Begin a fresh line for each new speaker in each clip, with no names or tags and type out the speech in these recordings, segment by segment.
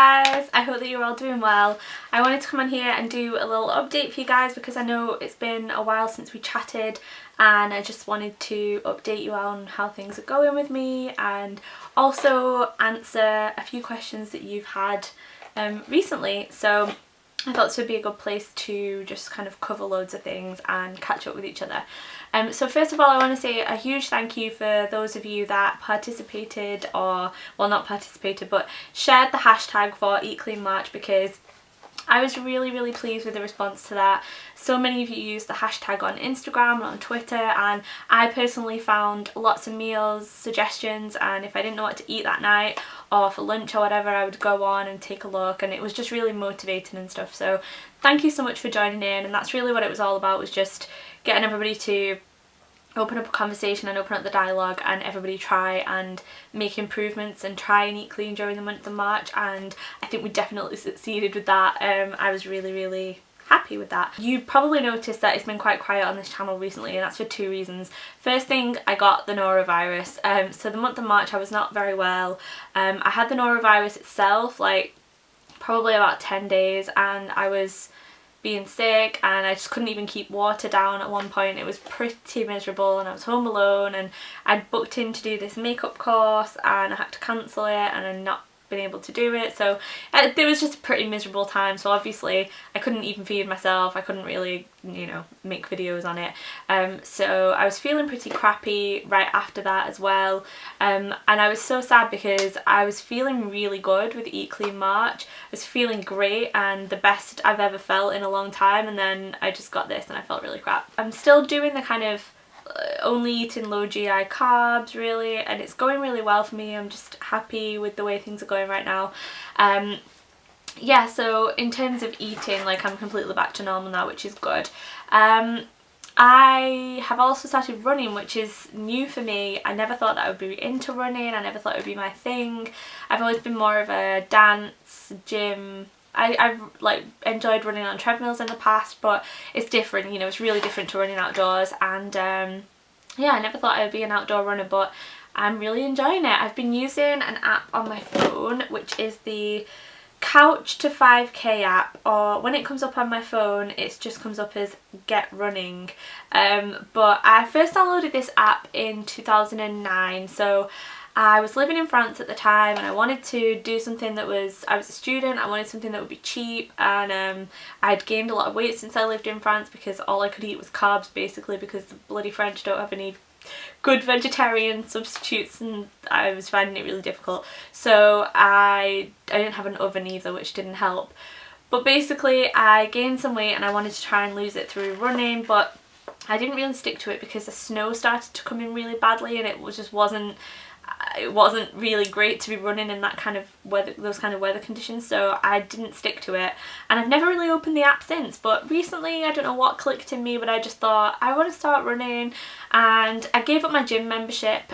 guys, I hope that you're all doing well. I wanted to come on here and do a little update for you guys because I know it's been a while since we chatted, and I just wanted to update you on how things are going with me and also answer a few questions that you've had recently. So I thought this would be a good place to just kind of cover loads of things and catch up with each other. So first of all, I want to say a huge thank you for those of you that participated, or well, not participated but shared the hashtag for Eat Clean March, because I was really pleased with the response to that. So many of you used the hashtag on Instagram and on Twitter, and I personally found lots of meals suggestions, and if I didn't know what to eat that night or for lunch or whatever, I would go on and take a look, and it was just really motivating and stuff. So thank you so much for joining in, and that's really what it was all about, was just getting everybody to open up a conversation and open up the dialogue, and everybody try and make improvements and try and eat clean during the month of March. And I think we definitely succeeded with that. I was really happy with that. You probably noticed that it's been quite quiet on this channel recently, and that's for two reasons. First thing, I got the norovirus. So the month of March I was not very well. I had the norovirus itself like probably about 10 days, and I was being sick and I just couldn't even keep water down at one point. It was pretty miserable, and I was home alone, and I'd booked in to do this makeup course and I had to cancel it, and I'm not been able to do it. So it was just a pretty miserable time. So obviously I couldn't even feed myself, I couldn't really, you know, make videos on it. So I was feeling pretty crappy right after that as well, and I was so sad because I was feeling really good with Eat Clean March. I was feeling great and the best I've ever felt in a long time, and then I just got this and I felt really crap. I'm still doing the kind of only eating low GI carbs really, and it's going really well for me. I'm just happy with the way things are going right now. Yeah, so in terms of eating, like, I'm completely back to normal now, which is good. I have also started running, which is new for me. I never thought that I would be into running, I never thought it would be my thing. I've always been more of a dance, gym. I've like enjoyed running on treadmills in the past, but it's different, you know, it's really different to running outdoors. And yeah, I never thought I would be an outdoor runner, but I'm really enjoying it. I've been using an app on my phone, which is the Couch to 5K app, or when it comes up on my phone it just comes up as Get Running. But I first downloaded this app in 2009, so I was living in France at the time and I wanted to do something that was, I was a student, I wanted something that would be cheap, and I'd gained a lot of weight since I lived in France because all I could eat was carbs basically, because the bloody French don't have any good vegetarian substitutes and I was finding it really difficult. So I didn't have an oven either, which didn't help. But basically I gained some weight and I wanted to try and lose it through running, but I didn't really stick to it because the snow started to come in really badly, and it wasn't really great to be running in that kind of weather, those kind of weather conditions, so I didn't stick to it, and I've never really opened the app since. But recently, I don't know what clicked in me, but I just thought I want to start running, and I gave up my gym membership,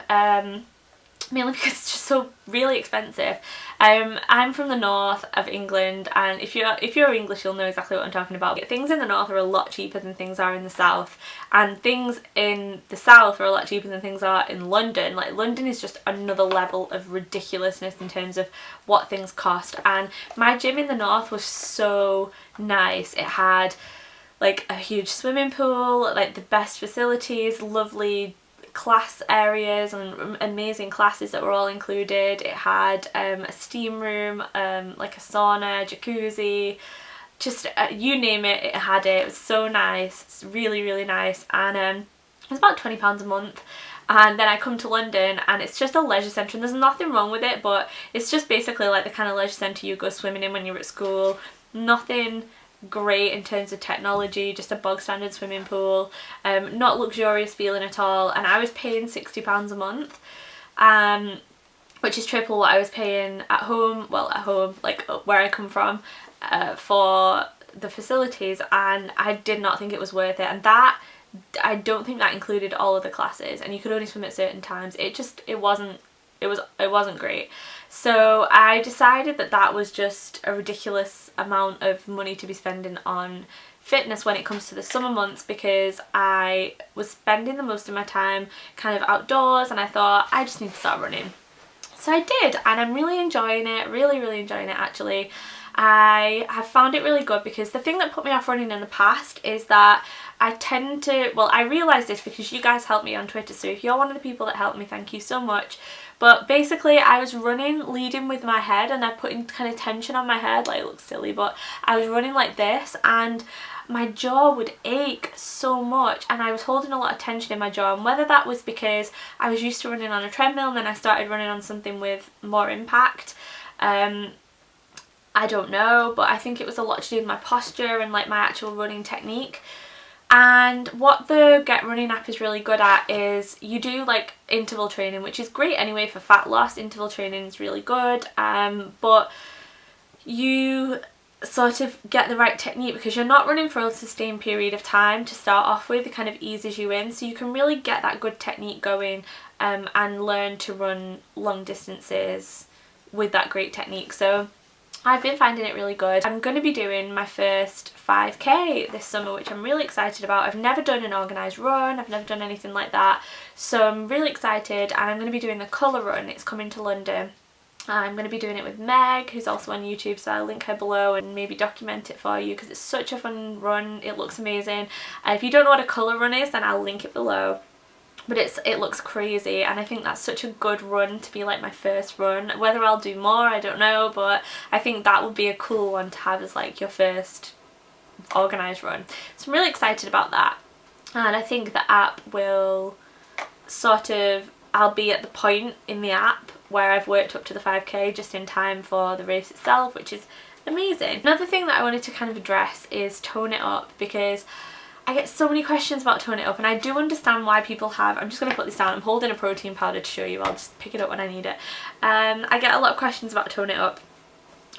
mainly because it's just so really expensive. I'm from the north of England, and if you're English you'll know exactly what I'm talking about. Things in the north are a lot cheaper than things are in the south, and things in the south are a lot cheaper than things are in London. Like, London is just another level of ridiculousness in terms of what things cost, and my gym in the north was so nice. It had like a huge swimming pool, like the best facilities, lovely class areas and amazing classes that were all included. It had a steam room, like a sauna, jacuzzi, just you name it, it had it. It was so nice. It's really nice, and it was about £20 a month. And then I come to London and it's just a leisure centre, and there's nothing wrong with it, but it's just basically like the kind of leisure centre you go swimming in when you're at school. Nothing great in terms of technology, just a bog standard swimming pool, not luxurious feeling at all. And I was paying £60 a month, which is triple what I was paying at home, well at home, like where I come from, for the facilities, and I did not think it was worth it. And that, I don't think that included all of the classes, and you could only swim at certain times. It wasn't great. So I decided that that was just a ridiculous amount of money to be spending on fitness when it comes to the summer months, because I was spending the most of my time kind of outdoors, and I thought I just need to start running. So I did, and I'm really enjoying it, really enjoying it actually. I have found it really good because the thing that put me off running in the past is that I tend to, well, I realised this because you guys helped me on Twitter, so if you're one of the people that helped me, thank you so much. But basically I was running leading with my head, and I put in kind of tension on my head, like it looks silly, but I was running like this and my jaw would ache so much, and I was holding a lot of tension in my jaw, and whether that was because I was used to running on a treadmill and then I started running on something with more impact, I don't know, but I think it was a lot to do with my posture and like my actual running technique. And what the Get Running app is really good at is you do like interval training, which is great anyway for fat loss. Interval training is really good, but you sort of get the right technique because you're not running for a sustained period of time to start off with. It kind of eases you in, so you can really get that good technique going and learn to run long distances with that great technique. So I've been finding it really good. I'm going to be doing my first 5k this summer, which I'm really excited about. I've never done an organised run, I've never done anything like that, so I'm really excited, and I'm going to be doing the colour run. It's coming to London. I'm going to be doing it with Meg, who's also on YouTube, so I'll link her below and maybe document it for you because it's such a fun run. It looks amazing. If you don't know what a colour run is, then I'll link it below. But it looks crazy, and I think that's such a good run to be like my first run. Whether I'll do more, I don't know, but I think that would be a cool one to have as like your first organised run. So I'm really excited about that, and I think the app will sort of, I'll be at the point in the app where I've worked up to the 5k just in time for the race itself, which is amazing. Another thing that I wanted to kind of address is tone it up, because I get so many questions about tone it up, and I do understand why people have, I'm just going to put this down, I'm holding a protein powder to show you, I'll just pick it up when I need it. I get a lot of questions about tone it up.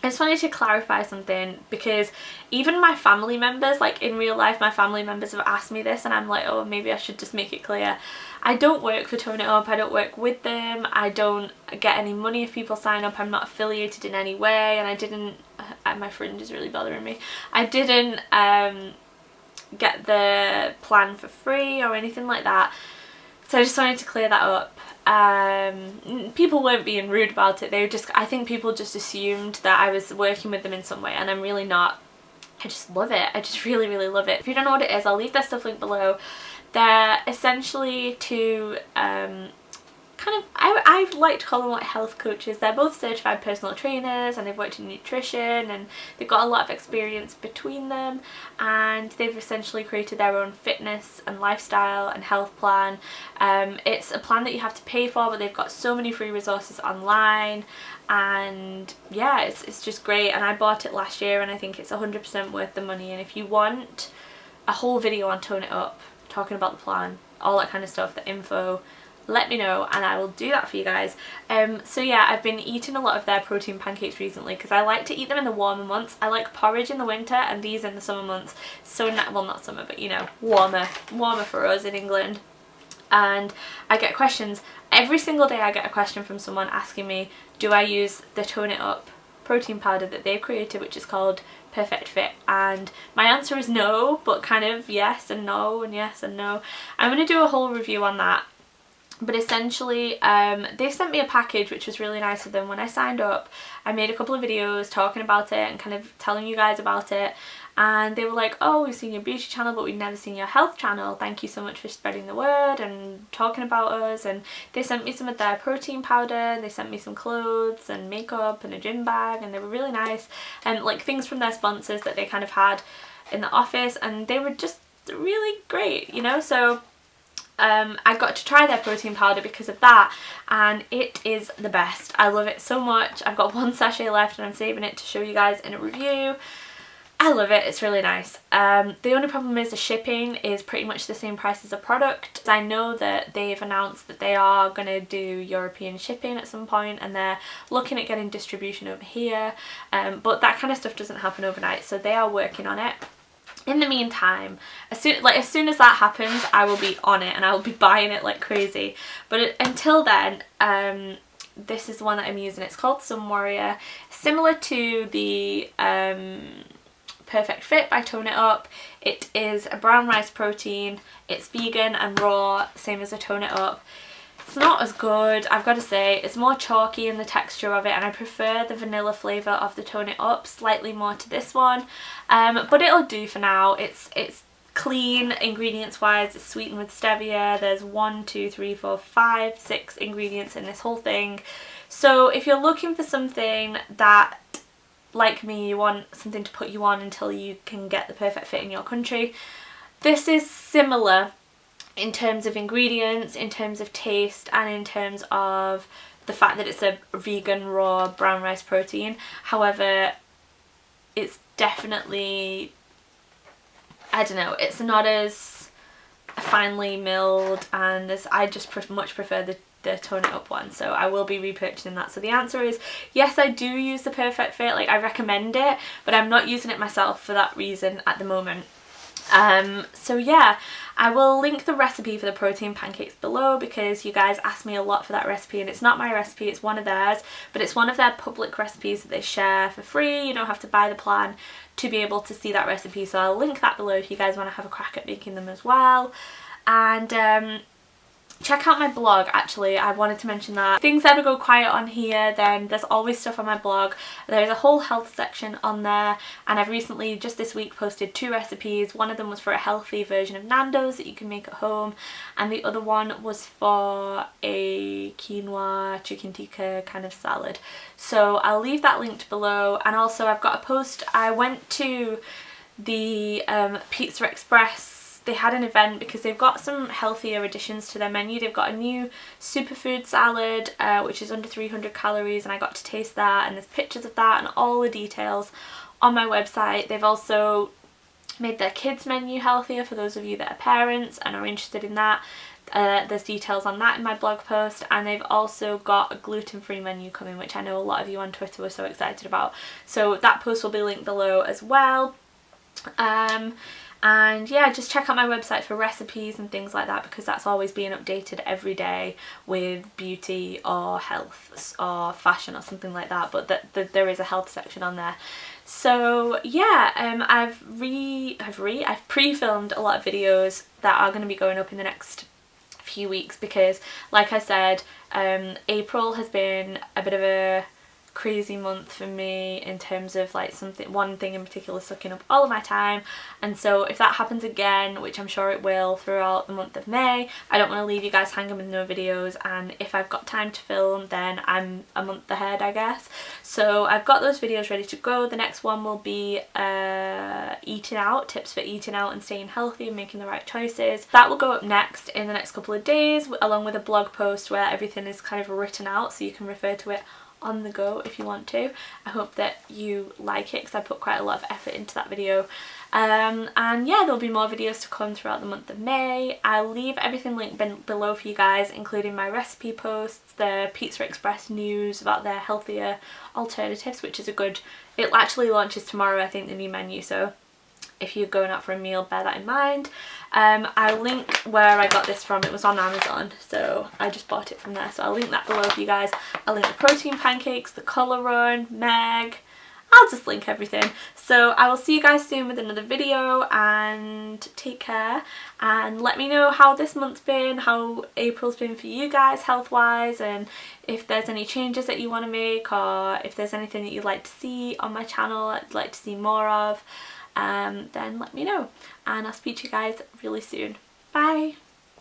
I just wanted to clarify something, because even my family members, like in real life, my family members have asked me this, and I'm like, oh, maybe I should just make it clear. I don't work for Tone It Up, I don't work with them, I don't get any money if people sign up, I'm not affiliated in any way, and I didn't, my fringe is really bothering me, I didn't get the plan for free or anything like that, so I just wanted to clear that up. People weren't being rude about it, they were just, I think people just assumed that I was working with them in some way, and I'm really not. I just love it, I just really love it. If you don't know what it is, I'll leave their stuff linked below. They're essentially to kind of, I like to call them like health coaches. They're both certified personal trainers, and they've worked in nutrition, and they've got a lot of experience between them, and they've essentially created their own fitness and lifestyle and health plan. It's a plan that you have to pay for, but they've got so many free resources online, and yeah, it's just great. And I bought it last year, and I think it's 100% worth the money. And if you want a whole video on Tone It Up, talking about the plan, all that kind of stuff, the info, let me know and I will do that for you guys. So yeah, I've been eating a lot of their protein pancakes recently because I like to eat them in the warmer months. I like porridge in the winter and these in the summer months. So well, not summer, but you know, warmer for us in England. And I get questions every single day. I get a question from someone asking me, do I use the Tone It Up protein powder that they've created, which is called Perfect Fit? And my answer is no, but kind of yes and no and yes and no. I'm going to do a whole review on that. But essentially they sent me a package, which was really nice of them. When I signed up, I made a couple of videos talking about it and kind of telling you guys about it, and they were like, oh, we've seen your beauty channel but we've never seen your health channel, thank you so much for spreading the word and talking about us. And they sent me some of their protein powder, they sent me some clothes and makeup and a gym bag, and they were really nice, and like things from their sponsors that they kind of had in the office, and they were just really great, you know. So I got to try their protein powder because of that, and it is the best. I love it so much. I've got one sachet left and I'm saving it to show you guys in a review. I love it, it's really nice. The only problem is the shipping is pretty much the same price as a product. I know that they've announced that they are going to do European shipping at some point, and they're looking at getting distribution over here, but that kind of stuff doesn't happen overnight, so they are working on it. In the meantime, as soon as that happens, I will be on it and I will be buying it like crazy. But until then, this is the one that I'm using. It's called Sun Warrior, similar to the Perfect Fit by Tone It Up. It is a brown rice protein. It's vegan and raw, same as a Tone It Up. It's not as good, I've got to say. It's more chalky in the texture of it, and I prefer the vanilla flavour of the Tone It Up slightly more to this one. But it'll do for now. It's clean ingredients wise. It's sweetened with stevia. There's 1, 2, 3, 4, 5, 6 ingredients in this whole thing. So if you're looking for something that, like me, you want something to put you on until you can get the perfect fit in your country, this is similar in terms of ingredients, in terms of taste, and in terms of the fact that it's a vegan raw brown rice protein. However, it's definitely, I don't know, it's not as finely milled, and I just much prefer the Tone It Up one, so I will be repurchasing that. So the answer is yes, I do use the Perfect Fit, like I recommend it, but I'm not using it myself for that reason at the moment. So yeah, I will link the recipe for the protein pancakes below because you guys asked me a lot for that recipe, and it's not my recipe, it's one of theirs, but it's one of their public recipes that they share for free. You don't have to buy the plan to be able to see that recipe, so I'll link that below if you guys want to have a crack at making them as well. And check out my blog. Actually, I wanted to mention that. If things ever go quiet on here, then there's always stuff on my blog. There's a whole health section on there, and I've recently, just this week, posted 2 recipes. One of them was for a healthy version of Nando's that you can make at home, and the other one was for a quinoa chicken tikka kind of salad. So I'll leave that linked below. And also I've got a post. I went to the Pizza Express. They had an event because they've got some healthier additions to their menu. They've got a new superfood salad which is under 300 calories, and I got to taste that, and there's pictures of that and all the details on my website. They've also made their kids menu healthier for those of you that are parents and are interested in that. There's details on that in my blog post, and they've also got a gluten-free menu coming, which I know a lot of you on Twitter were so excited about. So that post will be linked below as well. And yeah, just check out my website for recipes and things like that, because that's always being updated every day with beauty or health or fashion or something like that, but there is a health section on there. So yeah, I've pre-filmed a lot of videos that are going to be going up in the next few weeks because, like I said, April has been a bit of a crazy month for me in terms of like one thing in particular sucking up all of my time, and so if that happens again, which I'm sure it will throughout the month of May, I don't want to leave you guys hanging with no videos, and if I've got time to film then I'm a month ahead, I guess. So I've got those videos ready to go. The next one will be eating out, tips for eating out and staying healthy and making the right choices. That will go up next in the next couple of days, along with a blog post where everything is kind of written out so you can refer to it on the go if you want to. I hope that you like it because I put quite a lot of effort into that video. And yeah, there'll be more videos to come throughout the month of May. I'll leave everything linked below for you guys, including my recipe posts, the Pizza Express news about their healthier alternatives, which is a good, it actually launches tomorrow, I think, the new menu, so if you're going out for a meal, bear that in mind. I'll link where I got this from. It was on Amazon, so I just bought it from there, so I'll link that below for you guys. I'll link the protein pancakes, the colour run, Meg, I'll just link everything. So I will see you guys soon with another video, and take care, and let me know how this month's been, how April's been for you guys health wise, and if there's any changes that you want to make, or if there's anything that you'd like to see on my channel I'd like to see more of. Then let me know, and I'll speak to you guys really soon. Bye!